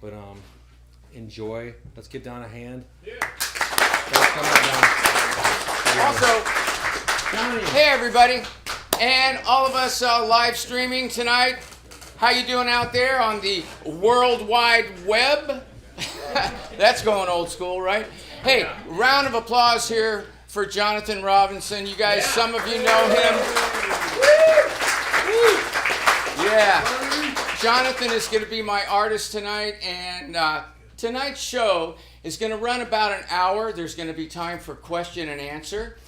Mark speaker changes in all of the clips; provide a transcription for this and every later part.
Speaker 1: But enjoy. Let's give Don a hand.
Speaker 2: Yeah.
Speaker 1: Come on, Don.
Speaker 3: Also,
Speaker 1: Donnie.
Speaker 3: hey everybody, and all of us live streaming tonight. How you doing out there on the World Wide Web? That's going old school, right? Hey, round of applause here for Jonathan Robinson. You guys, some of you know him. Yeah. Jonathan is going to be my artist tonight, and tonight's show is going to run about an hour. There's going to be time for question and answer.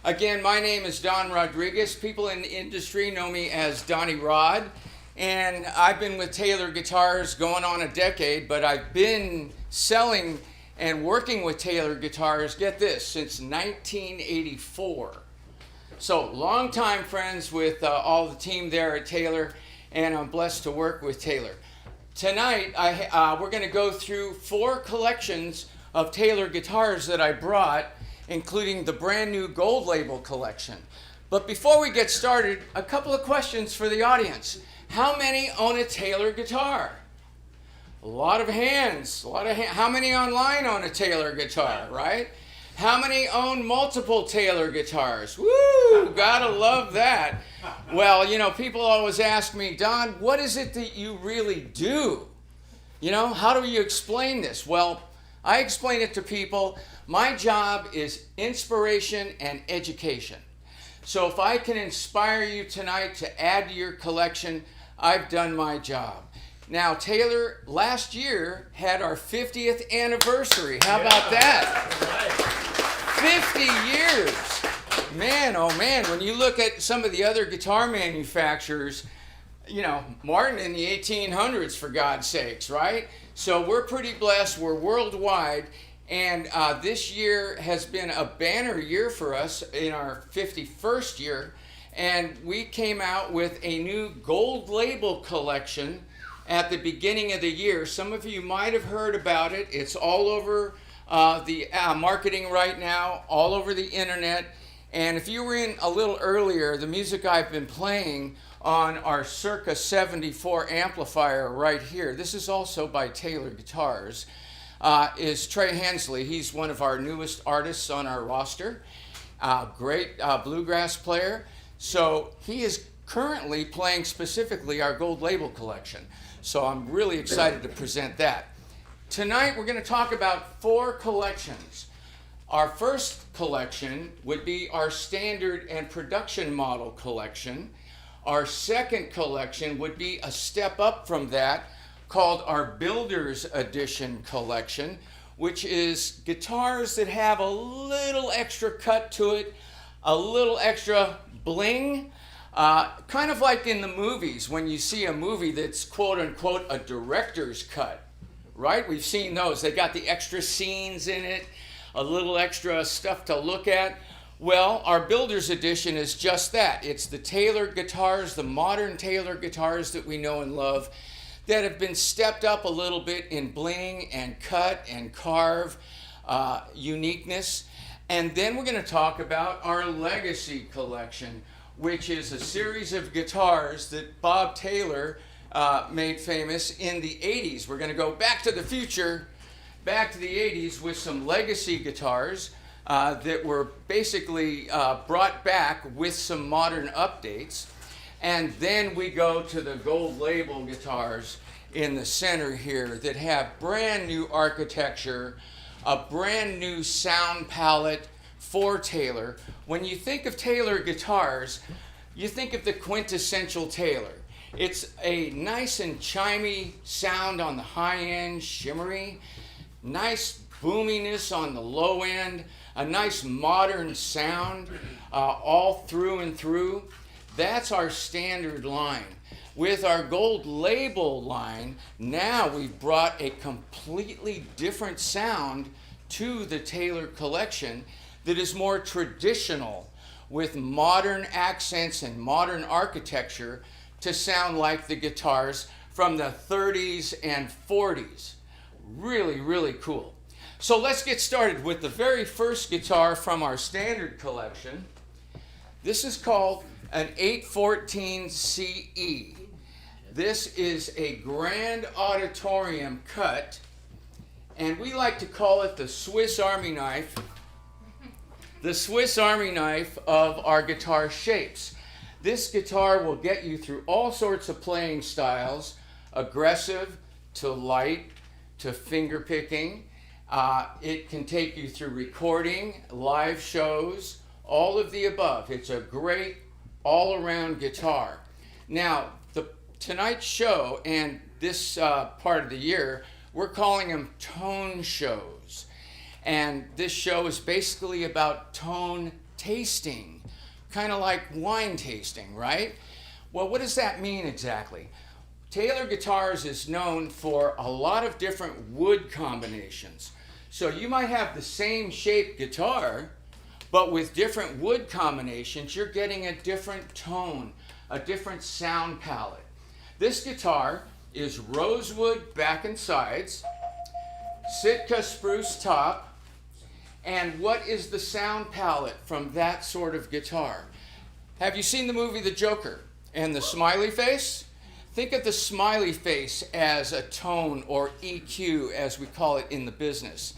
Speaker 3: Again, my name is Don Rodriguez. People in the industry know me as Donnie Rod, and I've been with Taylor Guitars going on a decade, but I've been selling and working with Taylor Guitars, get this, since 1984. So, long-time friends with all the team there at Taylor, and I'm blessed to work with Taylor. Tonight, we're going to go through 4 collections of Taylor guitars that I brought, including the brand new Gold Label collection. But before we get started, a couple of questions for the audience. How many own a Taylor guitar? A lot of hands. How many online own a Taylor guitar, right? How many own multiple Taylor guitars? Woo! Gotta love that. Well, you know, people always ask me, Don, what is it that you really do? You know, how do you explain this? Well, I explain it to people. My job is inspiration and education. So if I can inspire you tonight to add to your collection, I've done my job. Now, Taylor, last year had our 50th anniversary. How about that? 50 years. Man, oh man, when you look at some of the other guitar manufacturers, you know, Martin in the 1800s, for God's sakes, right? So we're pretty blessed. We're worldwide. And this year has been a banner year for us in our 51st year. And we came out with a new Gold Label collection at the beginning of the year. Some of you might have heard about it. It's all over the marketing right now, all over the internet. And if you were in a little earlier, the music I've been playing on our Circa 74 amplifier right here, this is also by Taylor Guitars, is Trey Hensley. He's one of our newest artists on our roster. Great bluegrass player. So he is currently playing specifically our Gold Label collection. So I'm really excited to present that. Tonight we're going to talk about 4 collections. Our first collection would be our standard and production model collection. Our second collection would be a step up from that, called our Builder's Edition collection, which is guitars that have a little extra cut to it, a little extra bling. Kind of like in the movies, when you see a movie that's quote unquote a director's cut, right? We've seen those. They got the extra scenes in it, a little extra stuff to look at. Well, our Builder's Edition is just that. It's the Taylor guitars, the modern Taylor guitars that we know and love, that have been stepped up a little bit in bling and cut and carve uniqueness. And then we're going to talk about our Legacy collection, which is a series of guitars that Bob Taylor made famous in the 80s. We're going to go back to the future, back to the 80s with some Legacy guitars that were basically brought back with some modern updates. And then we go to the Gold Label guitars in the center here that have brand new architecture, a brand new sound palette for Taylor. When you think of Taylor guitars, you think of the quintessential Taylor. It's a nice and chimey sound on the high end, shimmery, nice boominess on the low end, a nice modern sound all through and through. That's our standard line. With our Gold Label line, now we've brought a completely different sound to the Taylor collection that is more traditional, with modern accents and modern architecture to sound like the guitars from the 30s and 40s. Really, really cool. So let's get started with the very first guitar from our standard collection. This is called an 814 CE. This is a grand auditorium cut, and we like to call it the Swiss Army knife. The Swiss Army knife of our guitar shapes. This guitar will get you through all sorts of playing styles, aggressive to light to finger picking. It can take you through recording, live shows, all of the above. It's a great all-around guitar. Now, tonight's show and this part of the year, we're calling them tone shows. And this show is basically about tone tasting, kind of like wine tasting, right? Well, what does that mean exactly? Taylor Guitars is known for a lot of different wood combinations. So you might have the same shaped guitar, but with different wood combinations, you're getting a different tone, a different sound palette. This guitar is rosewood back and sides, Sitka spruce top, and what is the sound palette from that sort of guitar? Have you seen the movie The Joker and the smiley face? Think of the smiley face as a tone, or EQ as we call it in the business.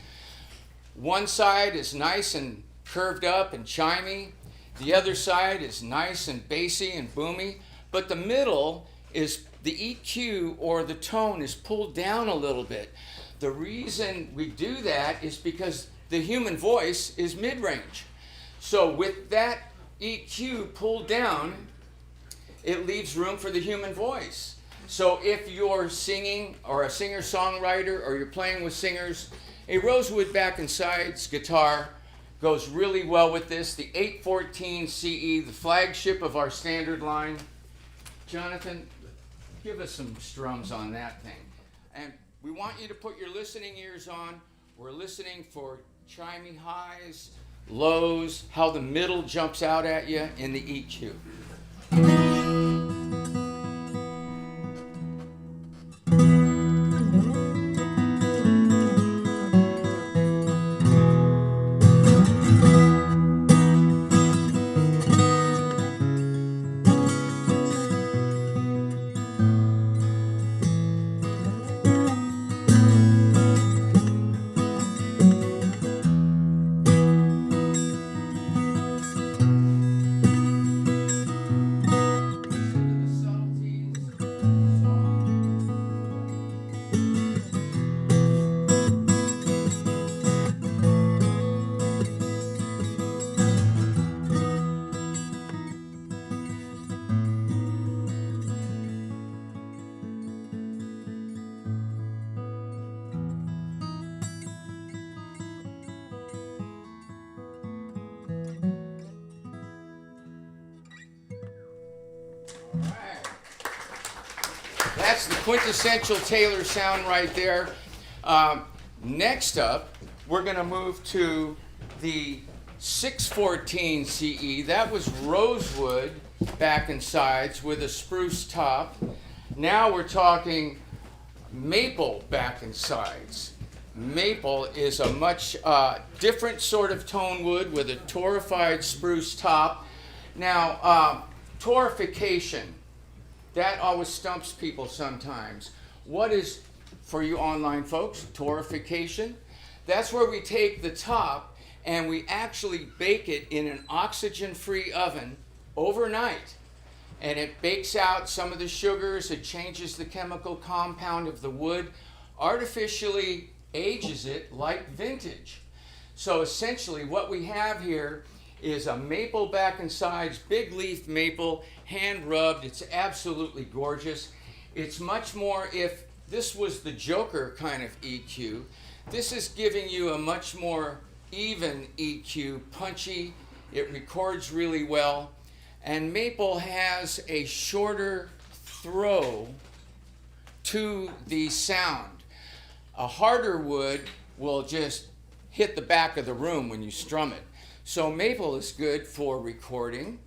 Speaker 3: One side is nice and curved up and chimey. The other side is nice and bassy and boomy. But the middle is the EQ, or the tone, is pulled down a little bit. The reason we do that is because the human voice is mid-range. So with that EQ pulled down, it leaves room for the human voice. So if you're singing, or a singer-songwriter, or you're playing with singers, a rosewood back and sides guitar goes really well with this. The 814 CE, the flagship of our standard line. Jonathan, give us some strums on that thing. And we want you to put your listening ears on. We're listening for chimey highs, lows, how the middle jumps out at you in the EQ. That's the quintessential Taylor sound right there. Next up, we're going to move to the 614 CE. That was rosewood back and sides with a spruce top. Now we're talking maple back and sides. Maple is a much different sort of tone wood with a torrefied spruce top. Now, torrefication, that always stumps people sometimes. What is, for you online folks, torrefication? That's where we take the top and we actually bake it in an oxygen-free oven overnight. And it bakes out some of the sugars, it changes the chemical compound of the wood, artificially ages it like vintage. So essentially what we have here is a maple back and sides, big leaf maple, hand rubbed. It's absolutely gorgeous. It's much more, if this was the Joker kind of EQ, this is giving you a much more even EQ, punchy. It records really well. And maple has a shorter throw to the sound. A harder wood will just hit the back of the room when you strum it. So maple is good for recording.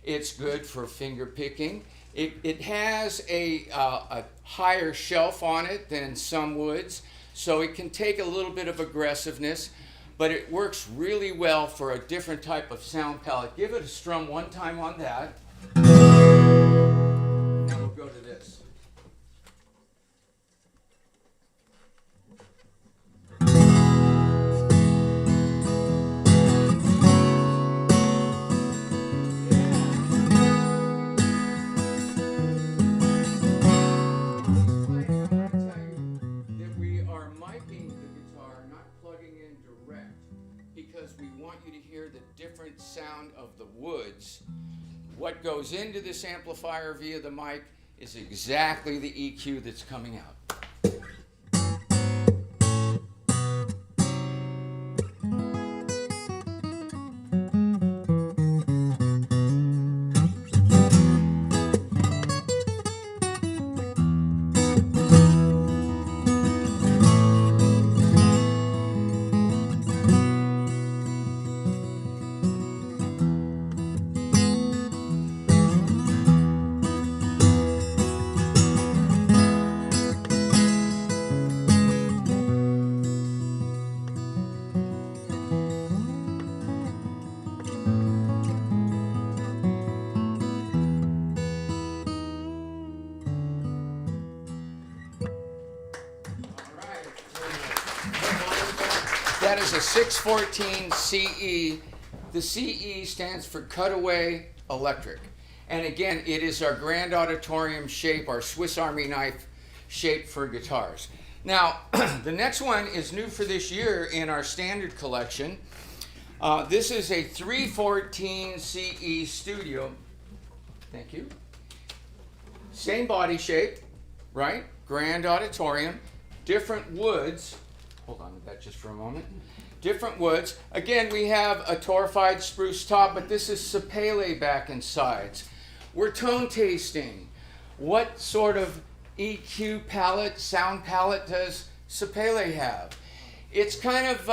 Speaker 3: It's good for finger picking. It has a higher shelf on it than some woods, so it can take a little bit of aggressiveness, but it works really well for a different type of sound palette. Give it a strum one time on that. Now we'll go to this. different sound of the woods. What goes into this amplifier via the mic is exactly the EQ that's coming out. That is a 614 CE. The CE stands for Cutaway Electric. And again, it is our Grand Auditorium shape, our Swiss Army knife shape for guitars. Now, the next one is new for this year in our standard collection. This is a 314 CE Studio. Thank you. Same body shape, right? Grand Auditorium, different woods. Hold on to that just for a moment. Different woods. Again, we have a torrefied spruce top, but this is sapele back and sides. We're tone tasting. What sort of EQ palette, sound palette does sapele have? It's kind of,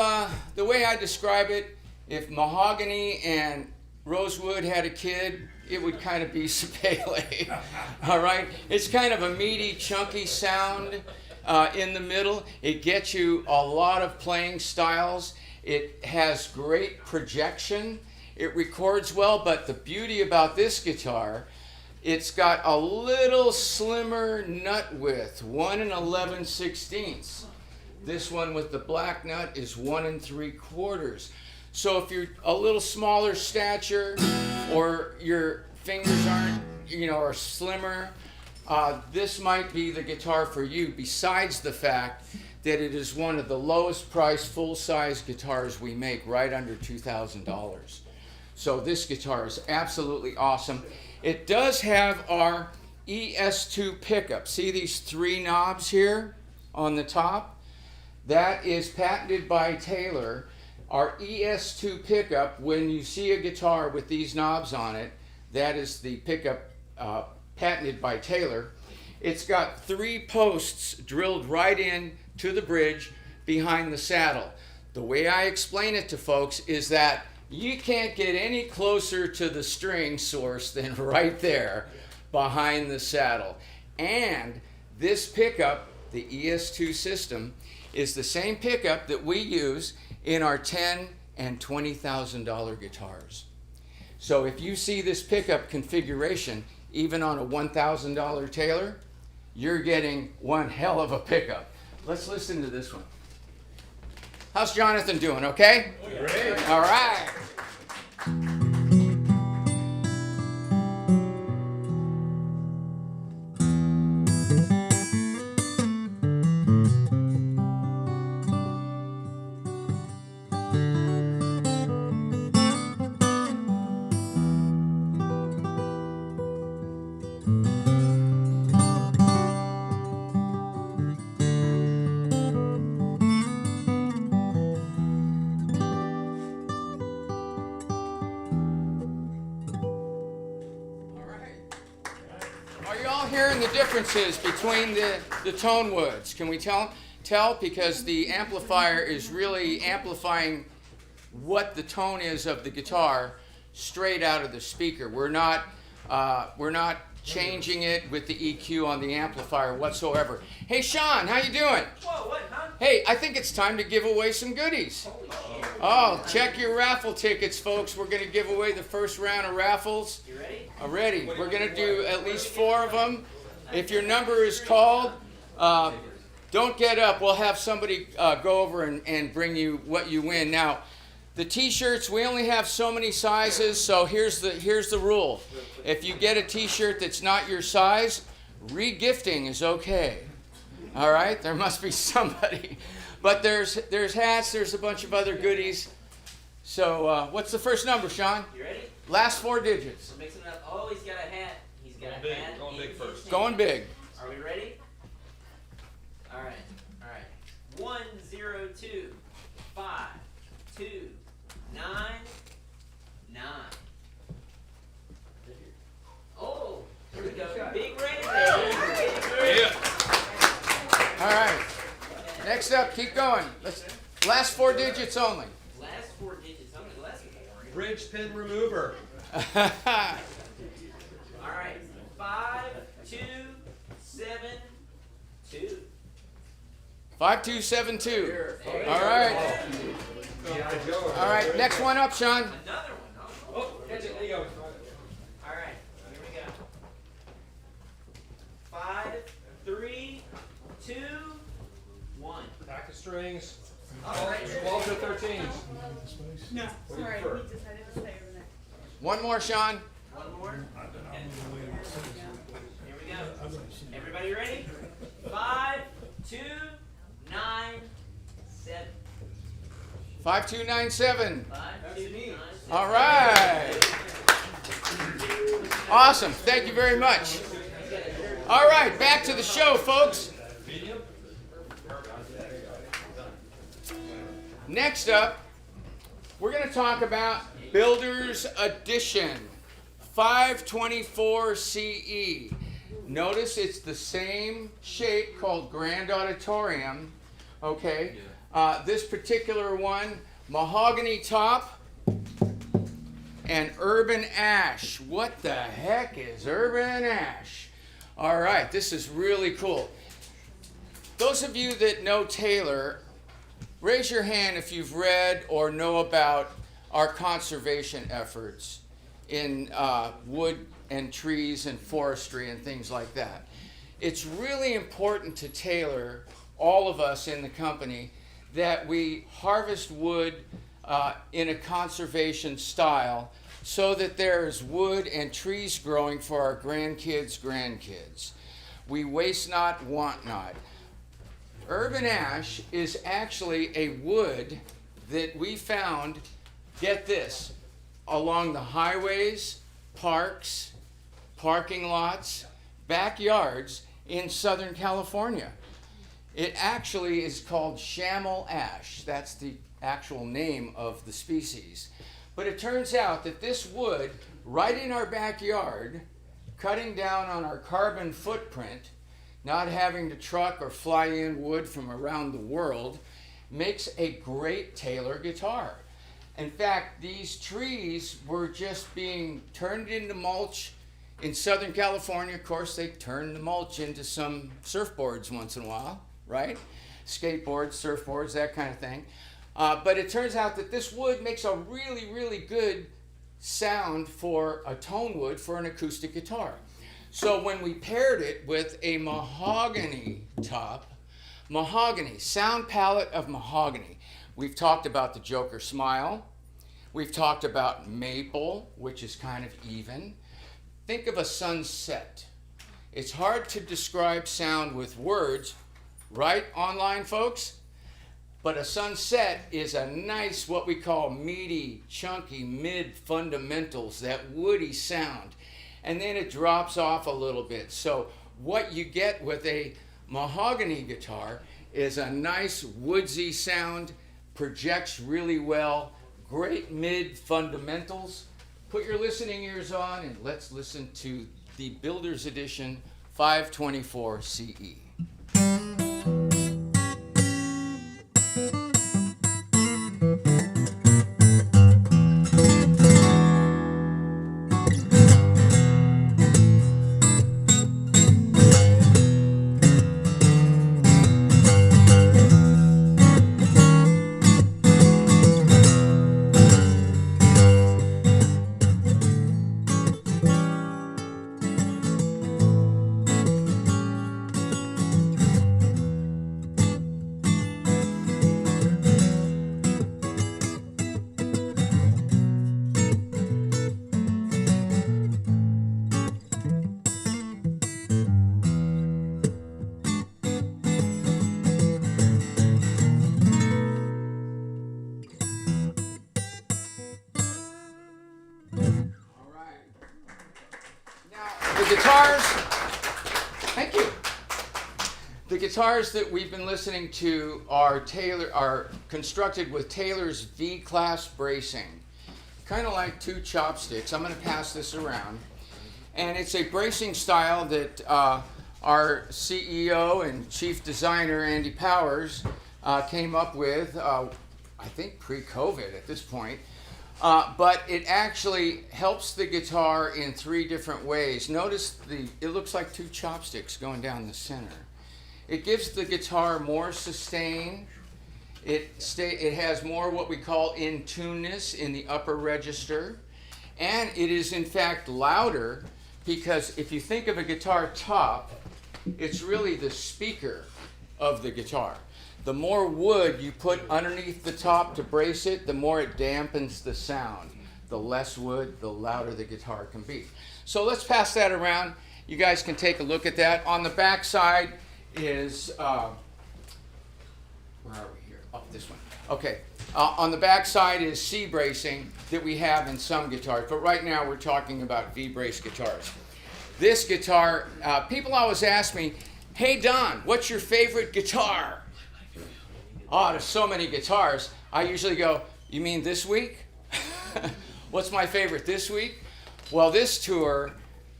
Speaker 3: the way I describe it, if mahogany and rosewood had a kid, it would kind of be sapele. All right? It's kind of a meaty, chunky sound. In the middle, it gets you a lot of playing styles. It has great projection. It records well, but the beauty about this guitar, it's got a little slimmer nut width, 1 11/16. This one with the black nut is 1 3/4. So if you're a little smaller stature, or your fingers aren't, are slimmer, this might be the guitar for you, besides the fact that it is one of the lowest priced full-size guitars we make, right under $2,000. So this guitar is absolutely awesome. It does have our ES2 pickup. See these 3 knobs here on the top? That is patented by Taylor. Our ES2 pickup, when you see a guitar with these knobs on it, that is the pickup patented by Taylor. It's got 3 posts drilled right in to the bridge behind the saddle. The way I explain it to folks is that you can't get any closer to the string source than right there behind the saddle. And this pickup, the ES2 system, is the same pickup that we use in our $10,000 and $20,000 guitars. So if you see this pickup configuration, even on a $1,000 Taylor, you're getting one hell of a pickup. Let's listen to this one. How's Jonathan doing, okay?
Speaker 1: Great.
Speaker 3: All right. Hearing the differences between the tone woods. Can we tell? Because the amplifier is really amplifying what the tone is of the guitar straight out of the speaker. We're not changing it with the EQ on the amplifier whatsoever. Hey Sean, how you doing?
Speaker 2: Whoa, what, huh?
Speaker 3: Hey, I think it's time to give away some goodies. Oh, check your raffle tickets, folks. We're going to give away the first round of raffles.
Speaker 2: You ready?
Speaker 3: Ready. We're going to do at least 4 of them. If your number is called, don't get up. We'll have somebody go over and bring you what you win. Now, the T-shirts, we only have so many sizes, so here's the rule. If you get a T-shirt that's not your size, re-gifting is okay. All right? There must be somebody. But there's hats, there's a bunch of other goodies. So what's the first number, Sean?
Speaker 2: You ready?
Speaker 3: Last 4 digits.
Speaker 2: We're mixing it up. Oh, he's got a hat. He's got
Speaker 4: Going
Speaker 2: a
Speaker 4: big.
Speaker 2: hat.
Speaker 4: Going
Speaker 2: in
Speaker 4: big
Speaker 2: his
Speaker 4: first.
Speaker 2: hand.
Speaker 3: Going big.
Speaker 2: Are we ready? All right. All right. 1 0 2 5 2 9 9. Oh, here we go. Big ready, baby.
Speaker 4: Yeah.
Speaker 3: All right. Next up, keep going. Last 4 digits only.
Speaker 2: Last 4 digits. I'm gonna less boring.
Speaker 4: Bridge pin remover.
Speaker 2: All right. 5 2 7 2.
Speaker 3: 5272. All right. All right. Next one up, Sean.
Speaker 2: Another one. Huh?
Speaker 4: Oh, catch it, Leo.
Speaker 2: All right, here we go. 5, 3, 2, 1.
Speaker 4: Pack of strings.
Speaker 2: All right,
Speaker 4: 12 to 13s.
Speaker 5: No,
Speaker 4: What do you
Speaker 5: sorry,
Speaker 4: prefer?
Speaker 5: he decided to stay over there.
Speaker 3: One more, Sean.
Speaker 2: one more. Okay. Here we go. Everybody ready? 5, 2, 9, 7.
Speaker 3: 5297.
Speaker 2: 5, 2, 9, 7.
Speaker 3: All right. Awesome. Thank you very much. All right, back to the show, folks. Next up, we're going to talk about Builder's Edition 524 CE. Notice it's the same shape called Grand Auditorium. Okay. This particular one, mahogany top and urban ash. What the heck is urban ash? All right, this is really cool. Those of you that know Taylor, raise your hand if you've read or know about our conservation efforts in wood and trees and forestry and things like that. It's really important to Taylor, all of us in the company, that we harvest wood in a conservation style so that there's wood and trees growing for our grandkids. We waste not, want not. Urban ash is actually a wood that we found, get this, along the highways, parks, parking lots, backyards in Southern California. It actually is called chamel ash. That's the actual name of the species. But it turns out that this wood, right in our backyard, cutting down on our carbon footprint, not having to truck or fly in wood from around the world, makes a great Taylor guitar. In fact, these trees were just being turned into mulch in Southern California. Of course, they turn the mulch into some surfboards once in a while, right? Skateboards, surfboards, that kind of thing. But it turns out that this wood makes a really, really good sound for a tone wood for an acoustic guitar. So when we paired it with a mahogany top, mahogany, sound palette of mahogany. We've talked about the Joker Smile. We've talked about maple, which is kind of even. Think of a sunset. It's hard to describe sound with words, right, online folks? But a sunset is a nice, what we call meaty, chunky, mid fundamentals, that woody sound. And then it drops off a little bit. So what you get with a mahogany guitar is a nice woodsy sound, projects really well, great mid fundamentals. Put your listening ears on and let's listen to the Builder's Edition 524 CE. guitars, thank you. The guitars that we've been listening to are constructed with Taylor's V-Class bracing. Kind of like two chopsticks. I'm going to pass this around. And it's a bracing style that our CEO and chief designer, Andy Powers, came up with, I think pre-COVID at this point. But it actually helps the guitar in three different ways. Notice it looks like two chopsticks going down the center. It gives the guitar more sustain. It has more what we call in-tuneness in the upper register. And it is in fact louder because if you think of a guitar top, it's really the speaker of the guitar. The more wood you put underneath the top to brace it, the more it dampens the sound. The less wood, the louder the guitar can be. So let's pass that around. You guys can take a look at that. On the back side is, where are we here? Oh, this one. Okay. On the back side is C bracing that we have in some guitars, but right now we're talking about V-brace guitars. This guitar, people always ask me, hey Don, what's your favorite guitar? Oh, there's so many guitars. I usually go, you mean this week? What's my favorite this week? Well, this tour,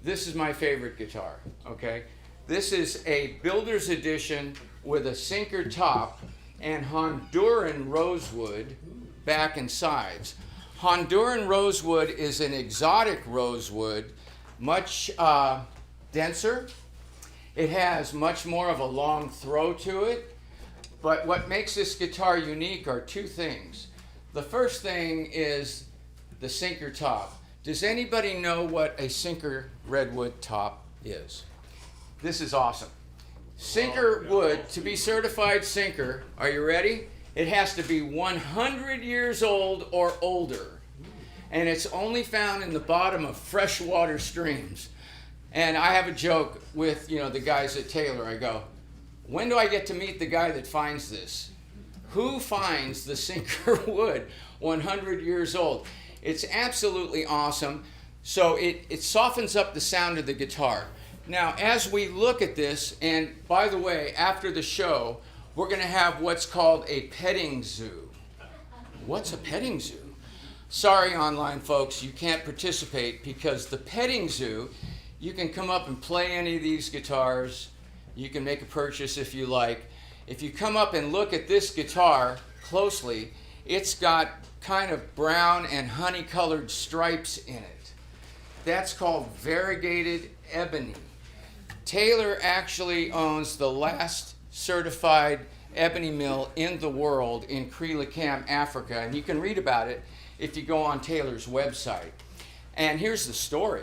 Speaker 3: this is my favorite guitar, okay? This is a Builder's Edition with a sinker top and Honduran rosewood back and sides. Honduran rosewood is an exotic rosewood, much denser. It has much more of a long throw to it. But what makes this guitar unique are two things. The first thing is the sinker top. Does anybody know what a sinker redwood top is? This is awesome. Sinker wood, to be certified sinker, are you ready? It has to be 100 years old or older. And it's only found in the bottom of freshwater streams. And I have a joke with, the guys at Taylor. I go, when do I get to meet the guy that finds this? Who finds the sinker wood 100 years old? It's absolutely awesome. So it softens up the sound of the guitar. Now, as we look at this, and by the way, after the show, we're going to have what's called a petting zoo. What's a petting zoo? Sorry, online folks, you can't participate because the petting zoo, you can come up and play any of these guitars. You can make a purchase if you like. If you come up and look at this guitar closely, it's got kind of brown and honey-colored stripes in it. That's called variegated ebony. Taylor actually owns the last certified ebony mill in the world in Krilakam, Africa, and you can read about it if you go on Taylor's website. And here's the story.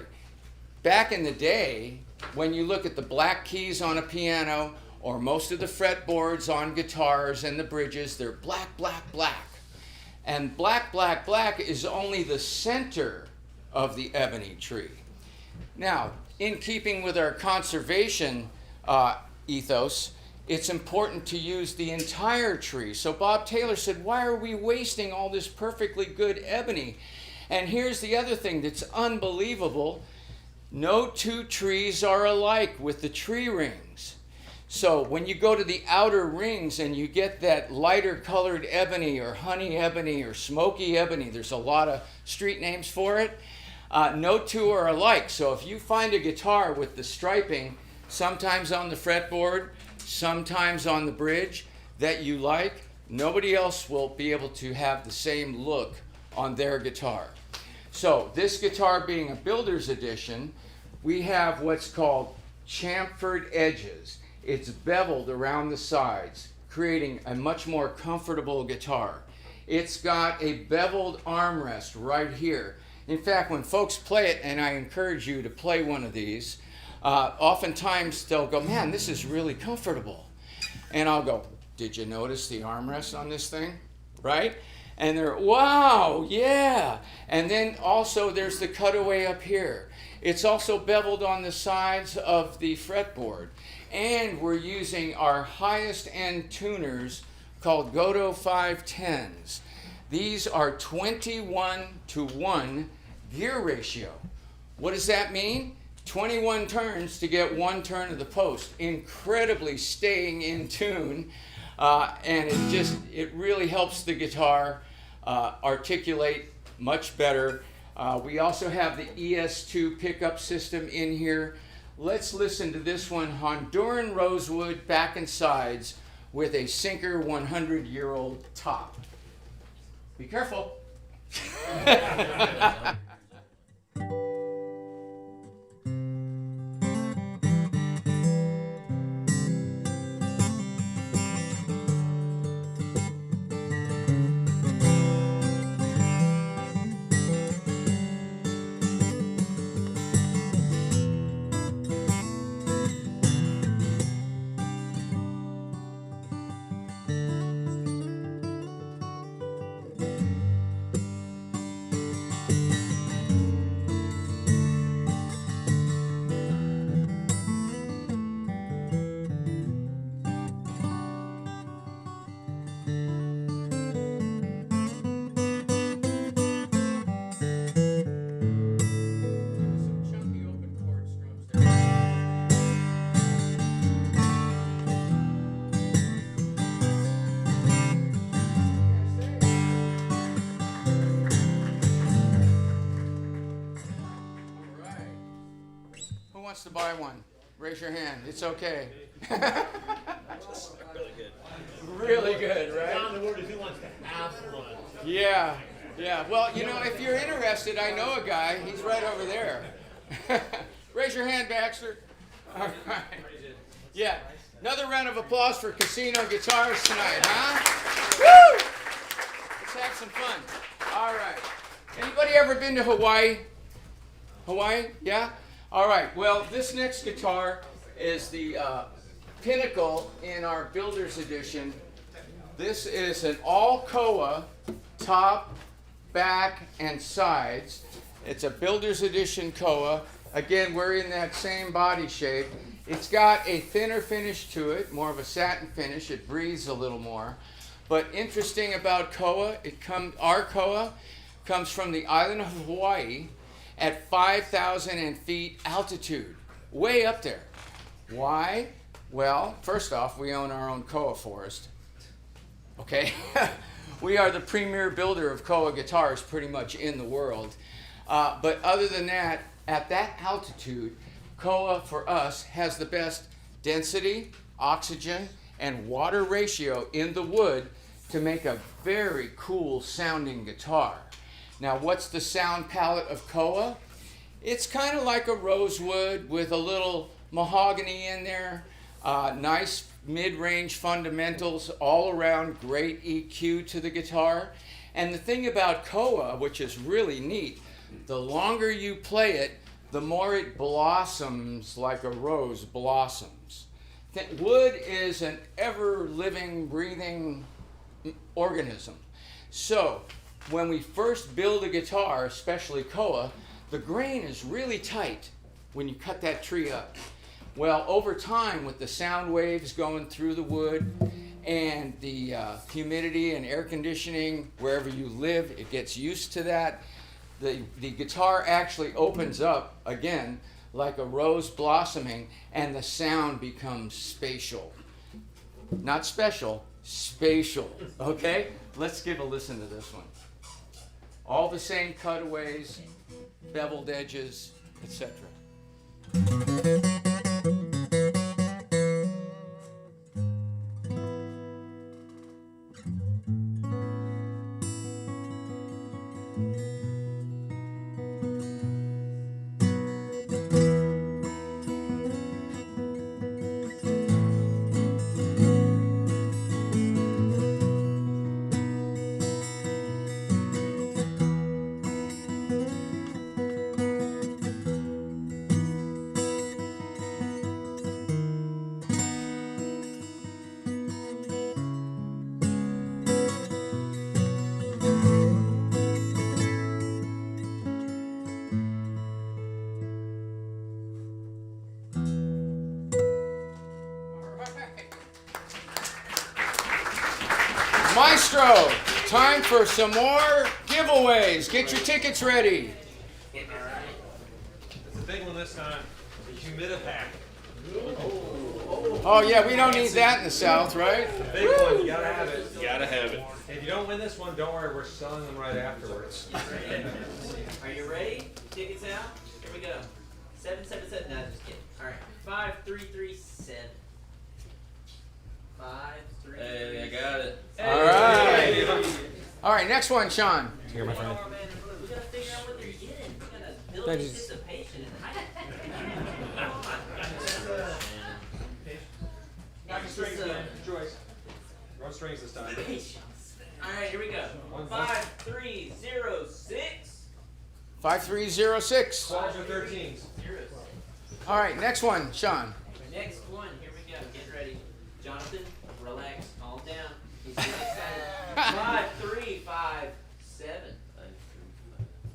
Speaker 3: Back in the day, when you look at the black keys on a piano or most of the fretboards on guitars and the bridges, they're black, black, black. And black, black, black is only the center of the ebony tree. Now, in keeping with our conservation ethos, it's important to use the entire tree. So Bob Taylor said, why are we wasting all this perfectly good ebony? And here's the other thing that's unbelievable. No two trees are alike with the tree rings. So when you go to the outer rings and you get that lighter colored ebony or honey ebony or smoky ebony, there's a lot of street names for it, no two are alike. So if you find a guitar with the striping, sometimes on the fretboard, sometimes on the bridge, that you like, nobody else will be able to have the same look on their guitar. So this guitar being a Builder's Edition, we have what's called chamfered edges. It's beveled around the sides, creating a much more comfortable guitar. It's got a beveled armrest right here. In fact, when folks play it, and I encourage you to play one of these, oftentimes they'll go, man, this is really comfortable. And I'll go, did you notice the armrest on this thing? Right? And they're, wow, yeah. And then also there's the cutaway up here. It's also beveled on the sides of the fretboard. And we're using our highest end tuners called Gotoh 510s. These are 21:1 gear ratio. What does that mean? 21 turns to get 1 turn of the post. Incredibly staying in tune, and it really helps the guitar articulate much better. We also have the ES2 pickup system in here. Let's listen to this one, Honduran Rosewood back and sides with a Sinker 100-year-old top. Be careful. Who wants to buy one? Raise your hand. It's okay.
Speaker 2: Really good.
Speaker 3: Really good, right?
Speaker 6: John, the word is who wants to have one.
Speaker 3: Yeah, yeah. Well, you know, if you're interested, I know a guy. He's right over there. Raise your hand, Baxter. All right. Yeah. Another round of applause for Casino Guitars tonight, huh? Woo! Let's have some fun. All right. Anybody ever been to Hawaii? Hawaii? Yeah? All right. Well, this next guitar is the pinnacle in our Builder's Edition. This is an all Koa, top, back, and sides. It's a Builder's Edition Koa. Again, we're in that same body shape. It's got a thinner finish to it, more of a satin finish. It breathes a little more. But interesting about Koa, our Koa comes from the island of Hawaii at 5,000 feet altitude, way up there. Why? Well, first off, we own our own Koa forest. Okay? We are the premier builder of Koa guitars pretty much in the world. But other than that, at that altitude, Koa for us has the best density, oxygen, and water ratio in the wood to make a very cool sounding guitar. Now, what's the sound palette of Koa? It's kind of like a rosewood with a little mahogany in there, nice mid-range fundamentals, all around great EQ to the guitar. And the thing about Koa, which is really neat, the longer you play it, the more it blossoms like a rose blossoms. Wood is an ever-living, breathing organism. So, when we first build a guitar, especially Koa, the grain is really tight when you cut that tree up. Well, over time, with the sound waves going through the wood and the humidity and air conditioning, wherever you live, it gets used to that. The guitar actually opens up, again, like a rose blossoming, and the sound becomes spatial. Not special, spatial, okay? Let's give a listen to this one. All the same cutaways, beveled edges, etc. Maestro, time for some more giveaways. Get your tickets ready.
Speaker 4: It's a big one this time. Humidipack.
Speaker 3: Oh yeah, we don't need that in the South, right?
Speaker 4: Big one, you gotta have it.
Speaker 6: Gotta have it.
Speaker 4: If you don't win this one, don't worry, we're selling them right afterwards.
Speaker 2: Are you ready? Tickets out. Here we go. 777. No, just kidding. All right. 5337. 5 3.
Speaker 7: Hey, I got it.
Speaker 3: All right. All right, next one, Sean.
Speaker 1: Here, my friend.
Speaker 2: Man, we gotta figure out what they're getting. We gotta build
Speaker 1: Thank you.
Speaker 2: anticipation and hype.
Speaker 4: Back to strings again. Choice. Run strings this time.
Speaker 2: All right, here we go. 5306.
Speaker 3: 5306.
Speaker 4: 12s or 13s.
Speaker 3: All right, next one, Sean.
Speaker 2: Next one, here we go. Get ready. Jonathan, relax, calm down. He's getting excited. 5357.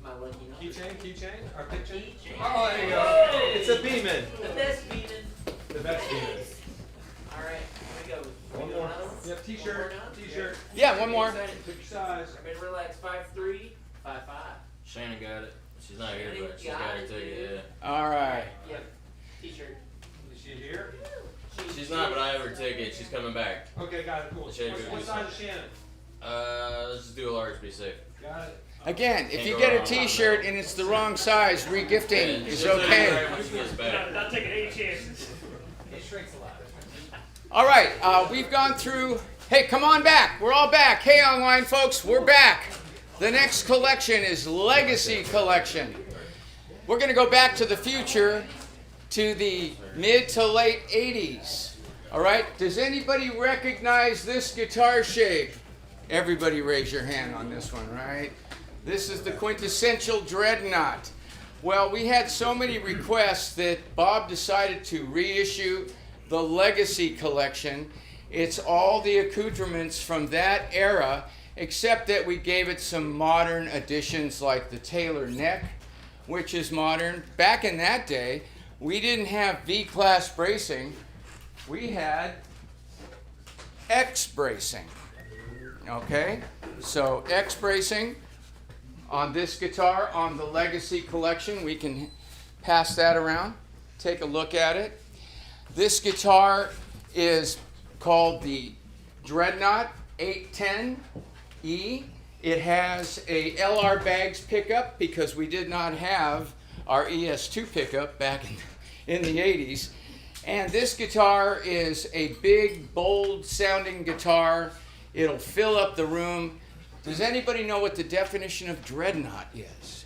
Speaker 2: My lucky number.
Speaker 4: Keychain? Our pick chain?
Speaker 2: Keychain.
Speaker 4: Oh, there you go. It's a Beeman.
Speaker 2: The best beating.
Speaker 4: The best Beeman.
Speaker 2: All right, here we go.
Speaker 4: One
Speaker 2: We do
Speaker 4: more.
Speaker 2: another one?
Speaker 4: Yep, t-shirt.
Speaker 2: One more now?
Speaker 4: T-shirt.
Speaker 3: Yeah, one more.
Speaker 2: Excited?
Speaker 4: Pick your size.
Speaker 2: Everybody relax. 5355.
Speaker 7: Shannon got it. She's not here,
Speaker 2: Shannon
Speaker 7: but she's
Speaker 2: got
Speaker 7: got her
Speaker 2: it,
Speaker 7: ticket.
Speaker 2: dude.
Speaker 7: Yeah.
Speaker 3: All right.
Speaker 2: Yep. T-shirt.
Speaker 4: Is she here?
Speaker 7: She's not, but I have her ticket. She's coming back.
Speaker 4: Okay, got it. Cool.
Speaker 7: Shade
Speaker 4: What
Speaker 7: good
Speaker 4: size is Shannon?
Speaker 7: Let's just do a large. Be safe.
Speaker 4: Got it.
Speaker 3: Again, if
Speaker 7: Can't
Speaker 3: you
Speaker 7: go
Speaker 3: get a
Speaker 7: wrong.
Speaker 3: T-shirt and it's the wrong size, regifting
Speaker 7: Yeah,
Speaker 3: is
Speaker 7: she'll take it
Speaker 3: okay.
Speaker 7: right when she gets back.
Speaker 6: Not taking any chances.
Speaker 4: It shrinks a lot.
Speaker 3: All right, we've gone through. Hey, come on back. We're all back. Hey, online folks, we're back. The next collection is Legacy Collection. We're going to go back to the future, to the mid to late 80s. All right, does anybody recognize this guitar shape? Everybody raise your hand on this one, right? This is the quintessential Dreadnought. Well, we had so many requests that Bob decided to reissue the Legacy Collection. It's all the accoutrements from that era, except that we gave it some modern additions like the Taylor neck, which is modern. Back in that day, we didn't have V-class bracing. We had X bracing. Okay? So X bracing on this guitar on the Legacy Collection. We can pass that around. Take a look at it. This guitar is called the Dreadnought 810E. It has a LR Baggs pickup because we did not have our ES2 pickup back in the 80s. And this guitar is a big, bold sounding guitar. It'll fill up the room. Does anybody know what the definition of Dreadnought is?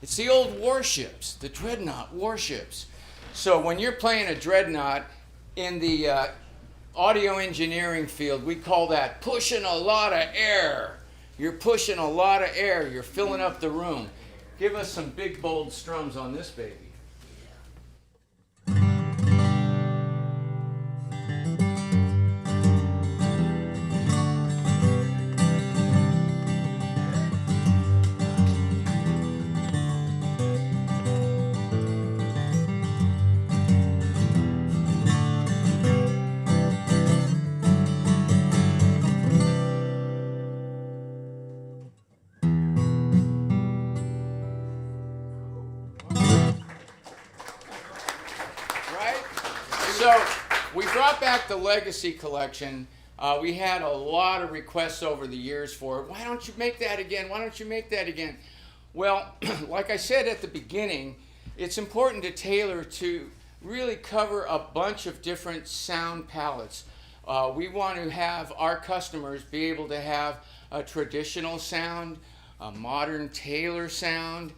Speaker 3: It's the old warships, the Dreadnought warships. So when you're playing a Dreadnought in the audio engineering field, we call that pushing a lot of air. You're pushing a lot of air. You're filling up the room. Give us some big, bold strums on this baby. So we brought back the Legacy Collection. We had a lot of requests over the years for it. Why don't you make that again? Why don't you make that again? Well, like I said at the beginning, it's important to tailor to really cover a bunch of different sound palettes. We want to have our customers be able to have a traditional sound, a modern Taylor sound,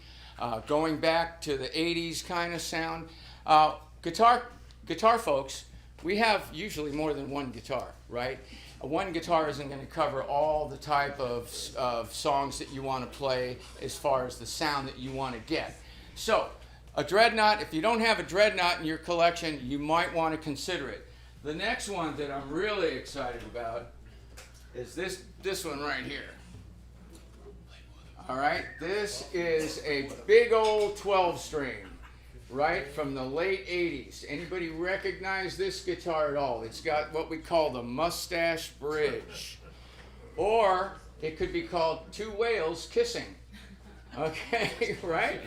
Speaker 3: going back to the 80s kind of sound. Guitar folks, we have usually more than one guitar, right? One guitar isn't going to cover all the type of songs that you want to play as far as the sound that you want to get. So, a Dreadnought, if you don't have a Dreadnought in your collection, you might want to consider it. The next one that I'm really excited about is this one right here. All right, this is a big old 12-string. Right from the late 80s. Anybody recognize this guitar at all? It's got what we call the mustache bridge. Or it could be called Two Whales Kissing. Okay, right?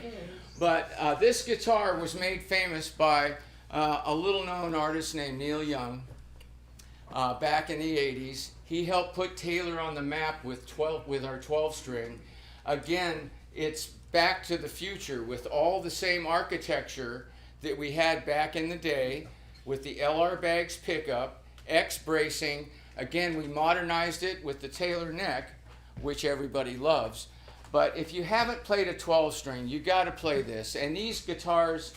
Speaker 3: But this guitar was made famous by a little-known artist named Neil Young back in the 80s. He helped put Taylor on the map with our 12-string. Again, it's back to the future with all the same architecture that we had back in the day with the LR Baggs pickup, X bracing. Again, we modernized it with the Taylor neck, which everybody loves. But if you haven't played a 12-string, you got to play this. And these guitars,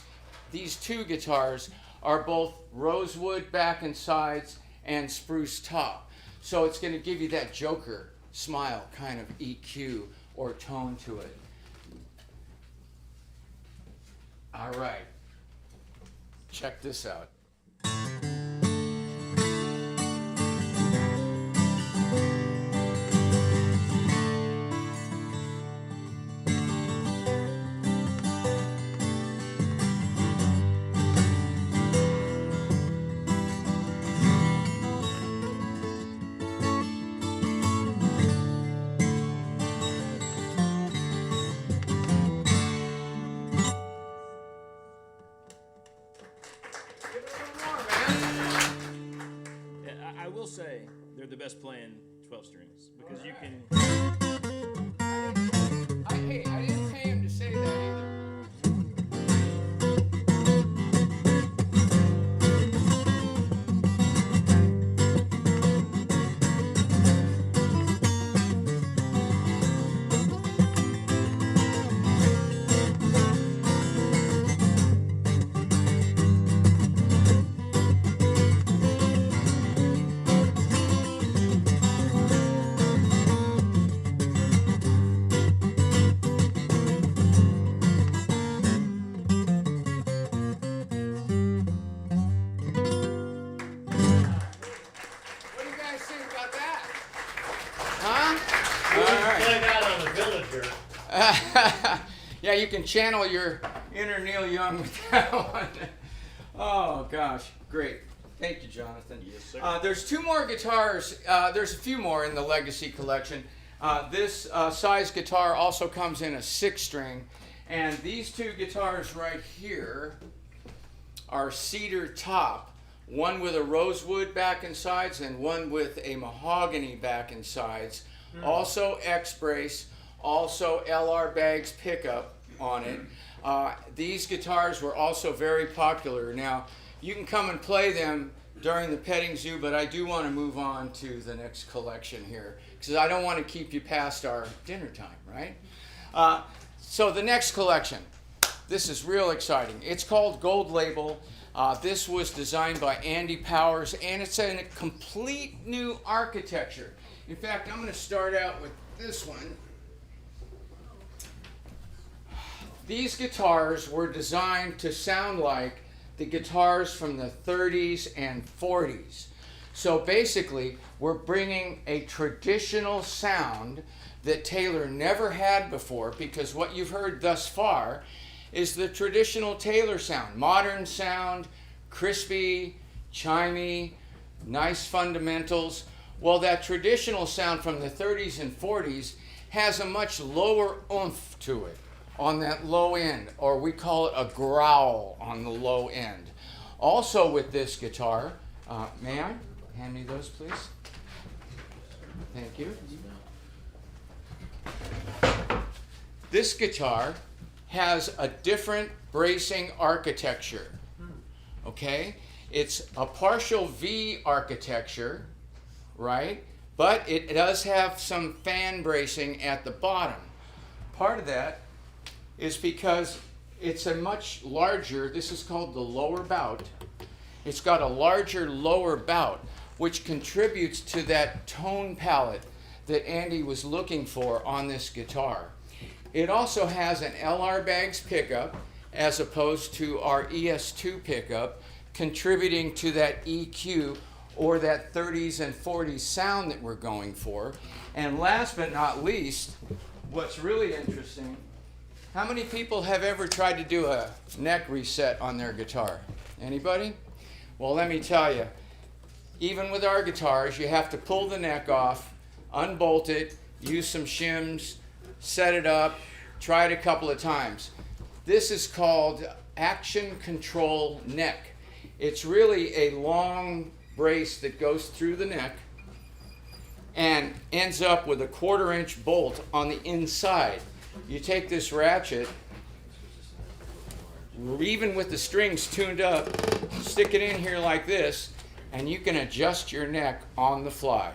Speaker 3: these two guitars, are both rosewood back and sides and spruce top. So it's going to give you that Joker smile kind of EQ or tone to it. All right. Check this out.
Speaker 8: I will say they're the best playing 12 strings because you can.
Speaker 3: I didn't pay him to say that either. What do you guys think about that? Huh? All right.
Speaker 6: Play that on the Villager.
Speaker 3: Yeah, you can channel your inner Neil Young with that one. Oh, gosh. Great. Thank you, Jonathan.
Speaker 8: Yes, sir.
Speaker 3: There's two more guitars. There's a few more in the Legacy collection. This size guitar also comes in a 6-string. And these two guitars right here are cedar top. One with a rosewood back and sides and one with a mahogany back and sides. Also X-brace, also LR Baggs pickup on it. These guitars were also very popular. Now, you can come and play them during the petting zoo, but I do want to move on to the next collection here because I don't want to keep you past our dinner time, right? So the next collection, this is real exciting. It's called Gold Label. This was designed by Andy Powers, and it's in a complete new architecture. In fact, I'm going to start out with this one. These guitars were designed to sound like the guitars from the 30s and 40s. So basically, we're bringing a traditional sound that Taylor never had before, because what you've heard thus far is the traditional Taylor sound. Modern sound, crispy, chimey, nice fundamentals. Well, that traditional sound from the 30s and 40s has a much lower oomph to it on that low end, or we call it a growl on the low end. Also with this guitar, may I? Hand me those, please. Thank you. This guitar has a different bracing architecture. Okay? It's a partial V architecture, right? But it does have some fan bracing at the bottom. Part of that is because it's a much larger, this is called the lower bout. It's got a larger lower bout, which contributes to that tone palette that Andy was looking for on this guitar. It also has an LR Baggs pickup as opposed to our ES2 pickup, contributing to that EQ or that 30s and 40s sound that we're going for. And last but not least, what's really interesting, how many people have ever tried to do a neck reset on their guitar? Anybody? Well, let me tell you, even with our guitars, you have to pull the neck off, unbolt it, use some shims, set it up, Try it a couple of times. This is called Action Control Neck. It's really a long brace that goes through the neck and ends up with a 1/4-inch bolt on the inside. You take this ratchet, even with the strings tuned up, stick it in here like this, and you can adjust your neck on the fly.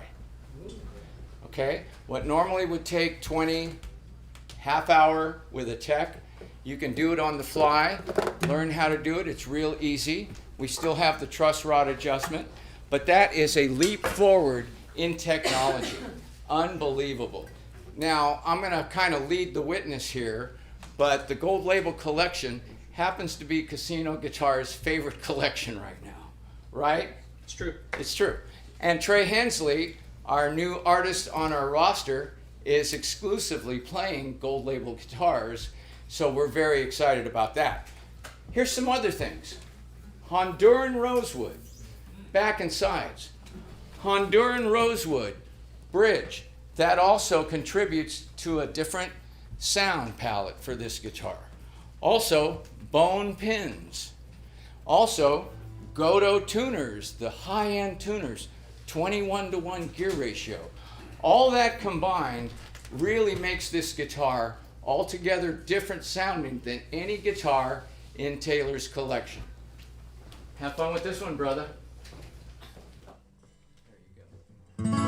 Speaker 3: Okay? What normally would take 20, half hour with a tech, you can do it on the fly. Learn how to do it. It's real easy. We still have the truss rod adjustment, but that is a leap forward in technology. Unbelievable. Now, I'm going to kind of lead the witness here, but the Gold Label collection happens to be Casino Guitar's favorite collection right now, right?
Speaker 4: It's true.
Speaker 3: It's true. And Trey Hensley, our new artist on our roster, is exclusively playing Gold Label guitars, so we're very excited about that. Here's some other things. Honduran rosewood, back and sides. Honduran rosewood bridge. That also contributes to a different sound palette for this guitar. Also, bone pins. Also, Godo tuners, the high-end tuners, 21-to-1 gear ratio. All that combined really makes this guitar altogether different sounding than any guitar in Taylor's collection. Have fun with this one, brother. There you go.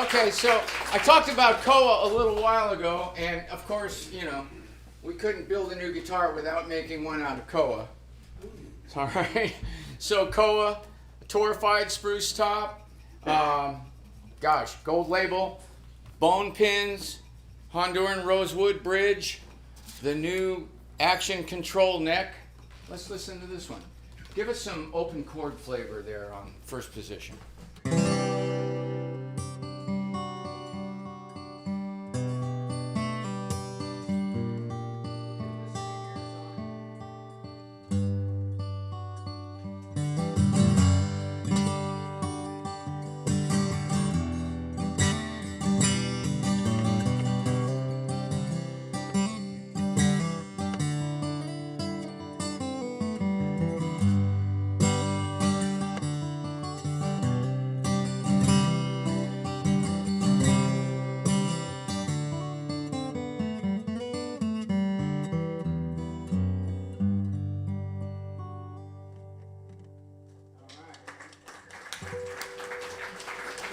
Speaker 3: Okay, so I talked about Koa a little while ago, and of course, you know, we couldn't build a new guitar without making one out of Koa. All right, so Koa, torrefied spruce top, Gold Label, bone pins, Honduran rosewood bridge, the new Action Control neck. Let's listen to this one. Give us some open chord flavor there on first position.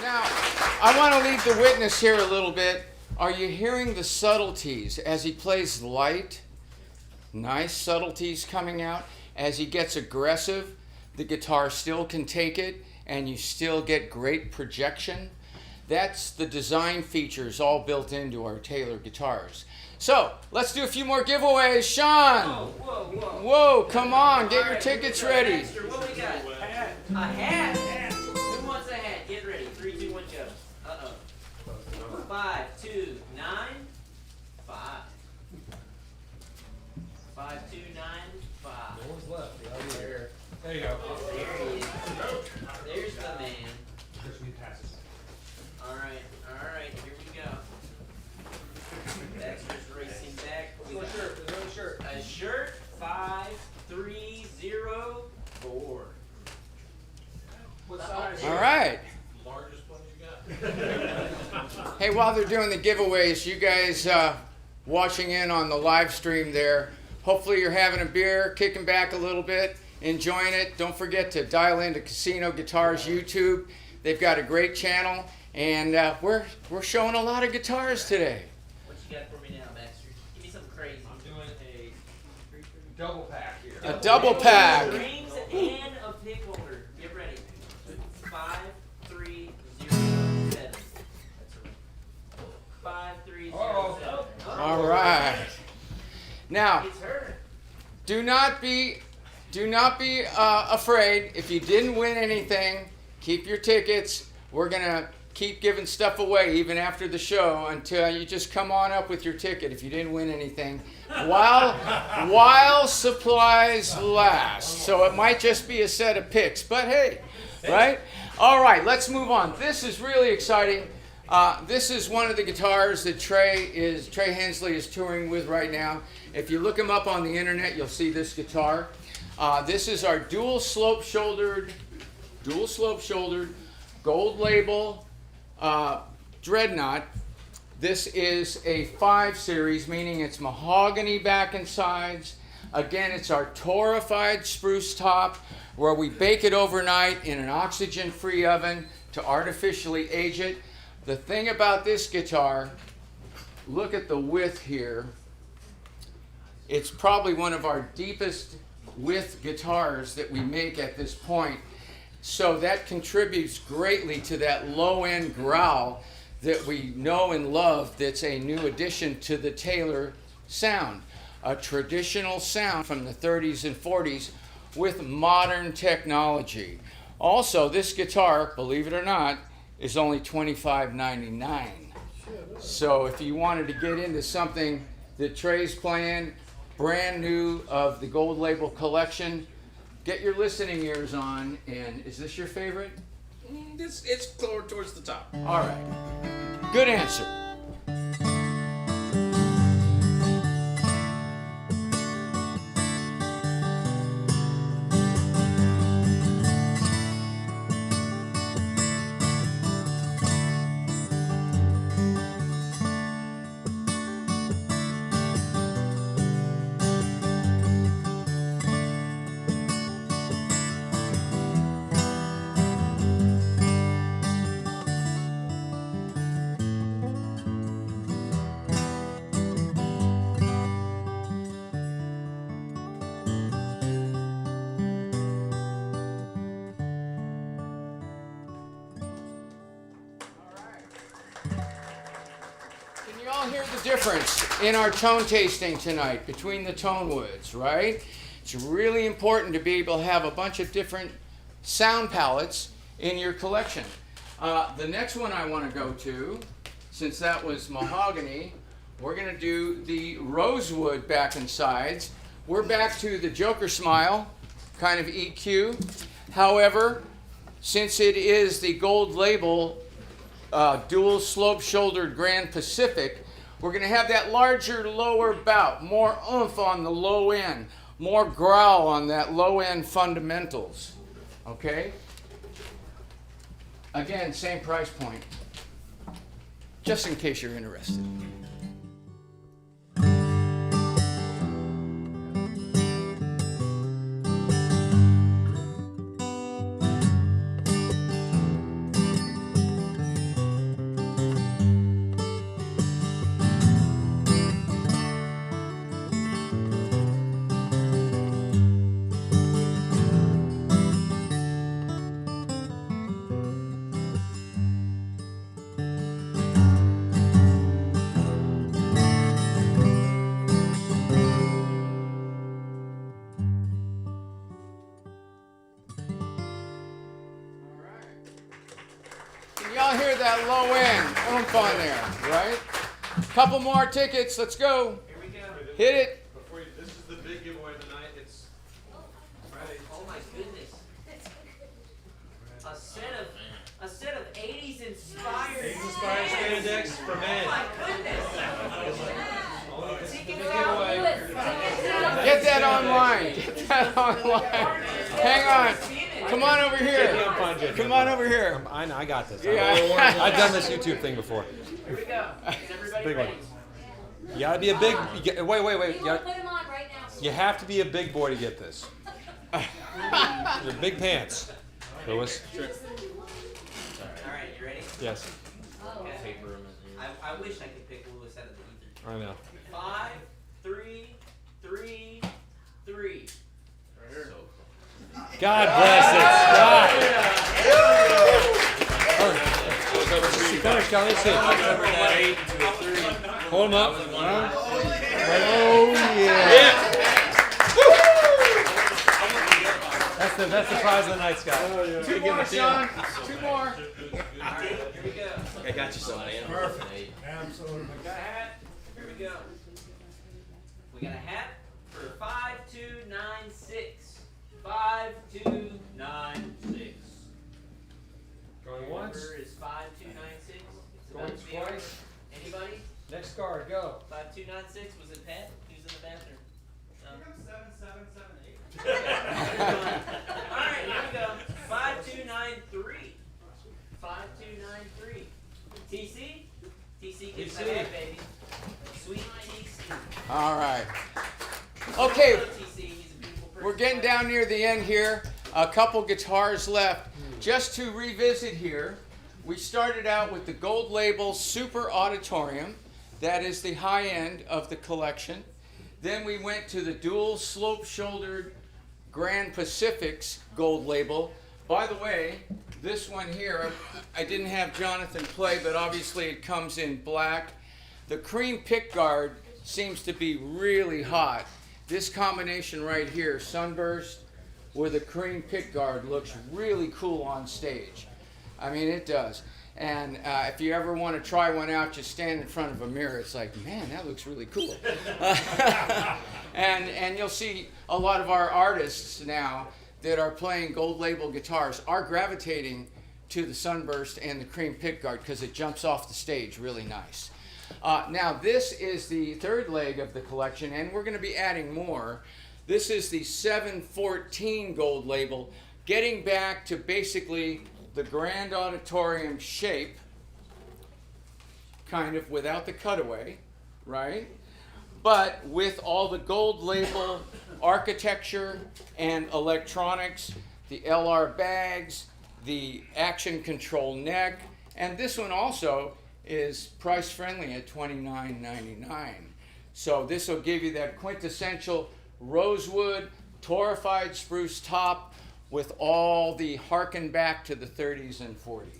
Speaker 3: Now, I want to leave the witness here a little bit. Are you hearing the subtleties as he plays light? Nice subtleties coming out. As he gets aggressive, the guitar still can take it and you still get great projection. That's the design features all built into our Taylor guitars. So, let's do a few more giveaways. Sean! Whoa, come on, get your tickets ready.
Speaker 2: Extra, what we got? A hat. Who wants a hat? Get ready. 3, 2, 1, go. Uh-oh. 5, 2, 9, 5. 5, 2, 9, 5.
Speaker 4: No one's left. The other here. There you go.
Speaker 2: There he is. There's the man.
Speaker 4: First we pass it.
Speaker 2: All right, here we go. Baxter's racing back. We got
Speaker 4: There's no shirt.
Speaker 2: a shirt, 5, 3, 0, 4.
Speaker 4: What size?
Speaker 3: All right.
Speaker 7: Largest one you got.
Speaker 3: Hey, while they're doing the giveaways, you guys watching in on the live stream there, hopefully you're having a beer, kicking back a little bit, enjoying it. Don't forget to dial into Casino Guitars YouTube. They've got a great channel, and we're showing a lot of guitars today.
Speaker 2: What you got for me now, Baxter? Give me something crazy.
Speaker 4: I'm doing a double pack here.
Speaker 3: A double pack.
Speaker 2: Strings and a pick holder. Get ready. 5, 3, 0, 7. That's a 5, 3, 0, 7.
Speaker 3: All right. Now,
Speaker 2: It's her.
Speaker 3: do not be afraid. If you didn't win anything, keep your tickets. We're gonna keep giving stuff away even after the show until you just come on up with your ticket if you didn't win anything, while supplies last. So it might just be a set of picks, but hey, right? All right, let's move on. This is really exciting. This is one of the guitars that Trey Hensley is touring with right now. If you look him up on the internet, you'll see this guitar. This is our dual slope shouldered, gold label Dreadnought. This is a 5 series, meaning it's mahogany back and sides. Again, it's our torrefied spruce top, where we bake it overnight in an oxygen-free oven to artificially age it. The thing about this guitar, look at the width here. It's probably one of our deepest width guitars that we make at this point. So that contributes greatly to that low-end growl that we know and love, that's a new addition to the Taylor sound. A traditional sound from the 30s and 40s with modern technology. Also, this guitar, believe it or not, is only $25.99. So if you wanted to get into something that Trey's playing, brand new of the Gold Label collection, get your listening ears on. And is this your favorite?
Speaker 8: It's towards the top.
Speaker 3: All right. Good answer. Can you all hear the difference in our tone tasting tonight between the tone woods, right? It's really important to be able to have a bunch of different sound palettes in your collection. The next one I want to go to, since that was mahogany, we're going to do the rosewood back and sides. We're back to the Joker Smile kind of EQ. However, since it is the Gold Label dual slope shouldered Grand Pacific, we're going to have that larger lower bout, more oomph on the low end, more growl on that low end fundamentals. Okay? Again, same price point, just in case you're interested. Y'all hear that low end oomph on there, right? Couple more tickets, let's go.
Speaker 2: Here we go.
Speaker 3: Hit it.
Speaker 7: Before you, this is the big giveaway of the night. It's Friday.
Speaker 2: Oh my goodness. A set of 80s inspired.
Speaker 4: 80s inspired spandex for
Speaker 2: Oh
Speaker 4: men.
Speaker 2: my goodness. Tickets out.
Speaker 3: Get that online. Get that online. Hang on. Come on over here. Come on over here.
Speaker 4: I know, I got this.
Speaker 3: Yeah.
Speaker 4: I've done this YouTube thing before.
Speaker 2: Here we go. Is everybody
Speaker 4: Big one.
Speaker 2: ready?
Speaker 4: You gotta be a big. Wait.
Speaker 5: We
Speaker 4: You,
Speaker 5: want to put him on right now.
Speaker 4: you have to be a big boy to get this. Your big pants, Lewis.
Speaker 1: Yes,
Speaker 2: Okay. I wish I could pick Lewis out of the ether.
Speaker 1: I know.
Speaker 2: 5, 3, 3, 3.
Speaker 1: God bless it. God. Come here, Kelly. Let's see. Hold him up. Oh yeah. That's the prize of the night, Scott.
Speaker 3: Two more, Sean. Two more.
Speaker 2: Alright, here we go.
Speaker 8: I got you something.
Speaker 6: Perfect. Absolutely.
Speaker 2: We got a hat. Here we go. We got a hat for 5296. 5296.
Speaker 4: Going once,
Speaker 2: Number is 5296. It's
Speaker 4: going
Speaker 2: about to be
Speaker 4: twice.
Speaker 2: Anybody?
Speaker 4: Next card, go.
Speaker 2: 5296. Was it Pat? Who's in the bathroom? No.
Speaker 7: 7778.
Speaker 2: Alright, here we go. 5293. 5293. TC? TC gets the
Speaker 4: TC.
Speaker 2: hat, baby. Sweet TC.
Speaker 3: All right. Okay,
Speaker 2: Hello, TC. He's a beautiful person.
Speaker 3: we're getting down near the end here. A couple guitars left. Just to revisit here, we started out with the Gold Label Super Auditorium. That is the high end of the collection. Then we went to the dual slope-shouldered Grand Pacifics Gold Label. By the way, this one here, I didn't have Jonathan play, but obviously it comes in black. The cream pickguard seems to be really hot. This combination right here, Sunburst with a cream pickguard, looks really cool on stage. I mean, it does. And if you ever want to try one out, just stand in front of a mirror. It's like, man, that looks really cool. and you'll see a lot of our artists now that are playing Gold Label guitars are gravitating to the Sunburst and the cream pickguard because it jumps off the stage really nice. Now, this is the third leg of the collection, and we're going to be adding more. This is the 714 Gold Label, getting back to basically the Grand Auditorium shape, kind of without the cutaway, right? But with all the Gold Label architecture and electronics, the LR bags, the action control neck, and this one also is price friendly at $29.99. So this will give you that quintessential rosewood, torrefied spruce top with all the harken back to the 30s and 40s.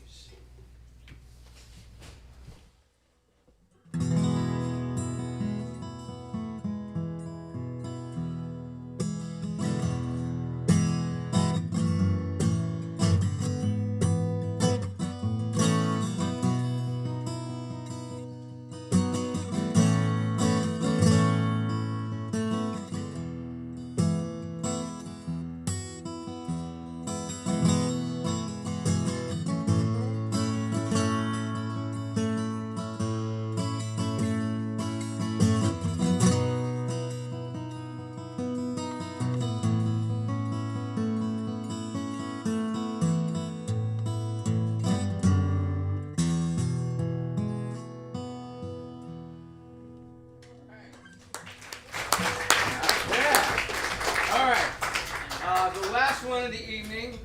Speaker 3: The last one of the evening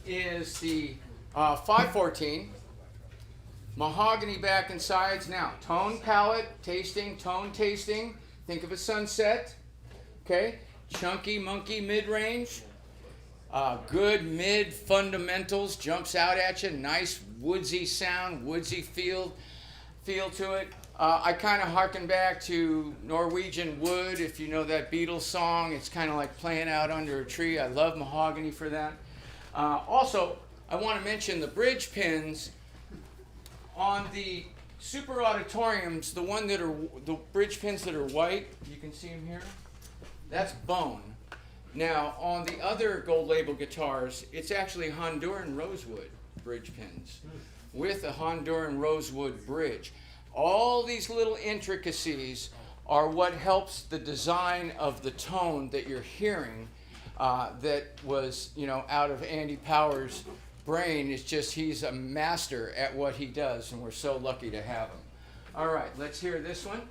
Speaker 3: is the 514 mahogany back and sides. Now, tone palette tasting, tone tasting. Think of a Sunset. Okay, chunky monkey mid-range. Good mid fundamentals, jumps out at you. Nice woodsy sound, woodsy feel to it. I kind of harken back to Norwegian Wood, if you know that Beatles song. It's kind of like playing out under a tree. I love mahogany for that. Also, I want to mention the bridge pins on the Super Auditoriums. The bridge pins that are white, you can see them here. That's bone. Now, on the other Gold Label guitars, it's actually Honduran rosewood bridge pins with a Honduran rosewood bridge. All these little intricacies are what helps the design of the tone that you're hearing that was, out of Andy Power's brain. It's just he's a master at what he does, and we're so lucky to have him. All right, let's hear this one.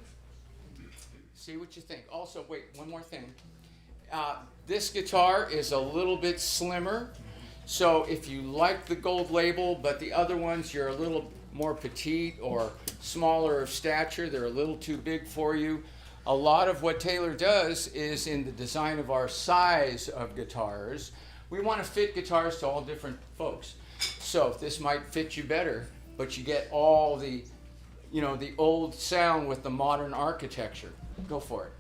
Speaker 3: See what you think. Also, wait, one more thing. This guitar is a little bit slimmer, so if you like the Gold Label, but the other ones you're a little more petite or smaller of stature, they're a little too big for you. A lot of what Taylor does is in the design of our size of guitars, we want to fit guitars to all different folks. So this might fit you better, but you get all the, the old sound with the modern architecture. Go for it.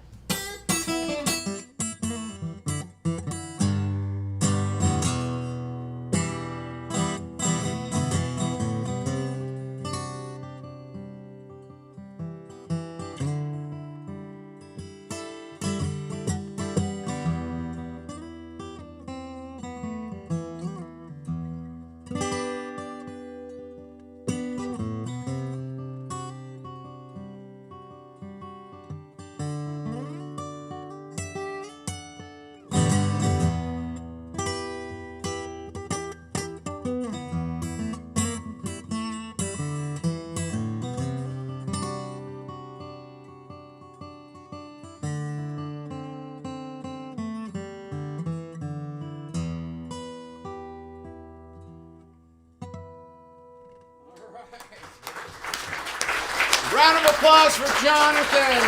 Speaker 3: Round of applause for Jonathan.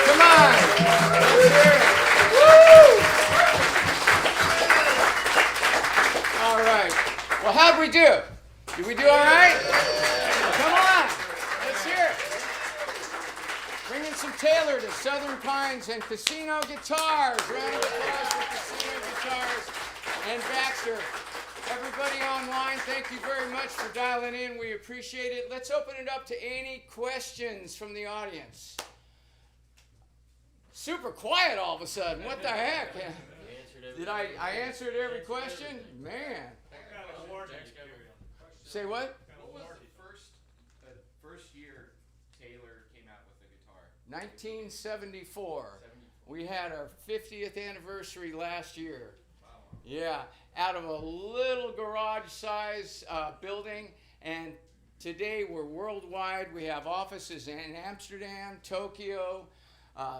Speaker 3: Come on. Let's hear it. Woo! All right. Well, how'd we do? Did we do all right? Come on. Let's hear it. Bringing some Taylor to Southern Pines and Casino Guitars. Round of applause for Casino Guitars and Baxter. Everybody online, thank you very much for dialing in. We appreciate it. Let's open it up to any questions from the audience. Super quiet all of a sudden. What the heck? Did I answered every question? Man. Say what? What was the first year Taylor came out with the guitar? 1974. We had our 50th anniversary last year. Yeah, out of a little garage-size building, and today we're worldwide. We have offices in Amsterdam, Tokyo,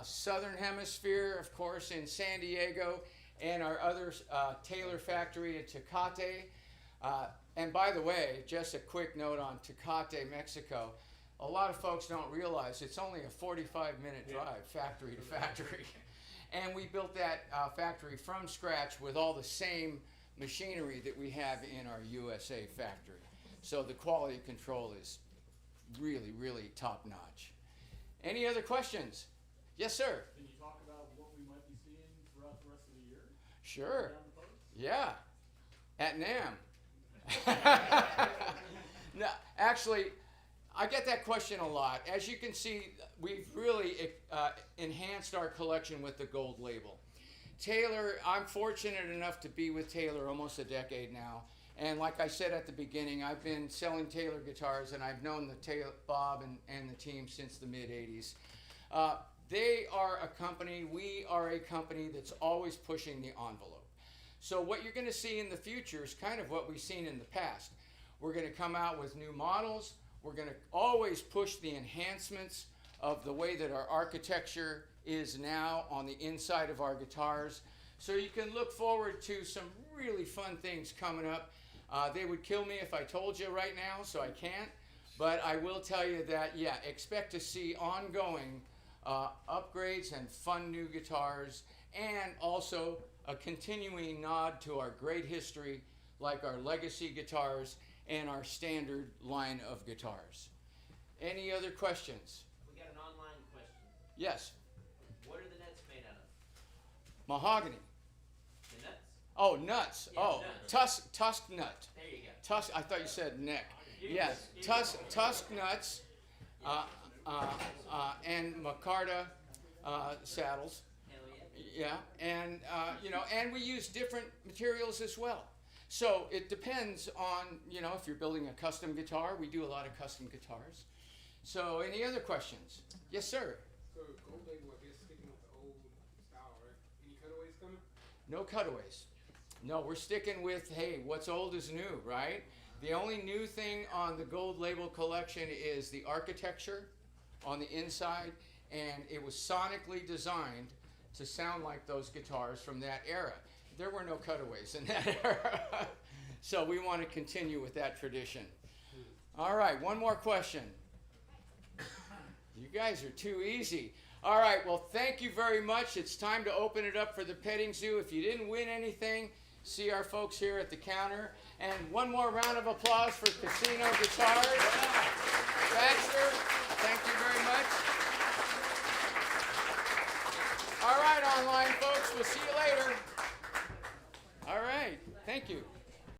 Speaker 3: Southern Hemisphere, of course, in San Diego, and our other Taylor factory in Tecate. And by the way, just a quick note on Tecate, Mexico. A lot of folks don't realize it's only a 45-minute drive, factory to factory. And we built that factory from scratch with all the same machinery that we have in our USA factory. So the quality control is really, really top notch. Any other questions? Yes, sir.
Speaker 9: Can you talk about what we might be seeing throughout the rest of the year?
Speaker 3: Sure. Yeah. At NAMM. No, actually, I get that question a lot. As you can see, we've really enhanced our collection with the gold label. Taylor, I'm fortunate enough to be with Taylor almost a decade now. And like I said at the beginning, I've been selling Taylor guitars, and I've known Bob and the team since the mid-'80s. They are a company, we are a company that's always pushing the envelope. So what you're going to see in the future is kind of what we've seen in the past. We're going to come out with new models. We're going to always push the enhancements of the way that our architecture is now on the inside of our guitars. So you can look forward to some really fun things coming up. They would kill me if I told you right now, so I can't. But I will tell you that, yeah, expect to see ongoing upgrades and fun new guitars, and also a continuing nod to our great history, like our legacy guitars and our standard line of guitars. Any other questions?
Speaker 2: We got an online question.
Speaker 3: Yes.
Speaker 2: What are the nuts made out of?
Speaker 3: Mahogany.
Speaker 2: The nuts?
Speaker 3: Oh, nuts.
Speaker 2: Yeah,
Speaker 3: Oh,
Speaker 2: nuts.
Speaker 3: tusk nut.
Speaker 2: There you go.
Speaker 3: Tusk. I thought you said neck. Yes, tusk nuts, and micarta saddles.
Speaker 2: Hell yeah.
Speaker 3: Yeah, and and we use different materials as well. So it depends on, if you're building a custom guitar. We do a lot of custom guitars. So any other questions? Yes, sir.
Speaker 10: So gold label, I guess, sticking with the old style, right? Any cutaways coming?
Speaker 3: No cutaways. No, we're sticking with, hey, what's old is new, right? The only new thing on the gold label collection is the architecture on the inside, and it was sonically designed to sound like those guitars from that era. There were no cutaways in that era. So we want to continue with that tradition. All right, one more question. You guys are too easy. All right, well, thank you very much. It's time to open it up for the petting zoo. If you didn't win anything, see our folks here at the counter. And one more round of applause for Casino Guitars. Baxter, thank you very much. All right, online folks, we'll see you later. All right, thank you.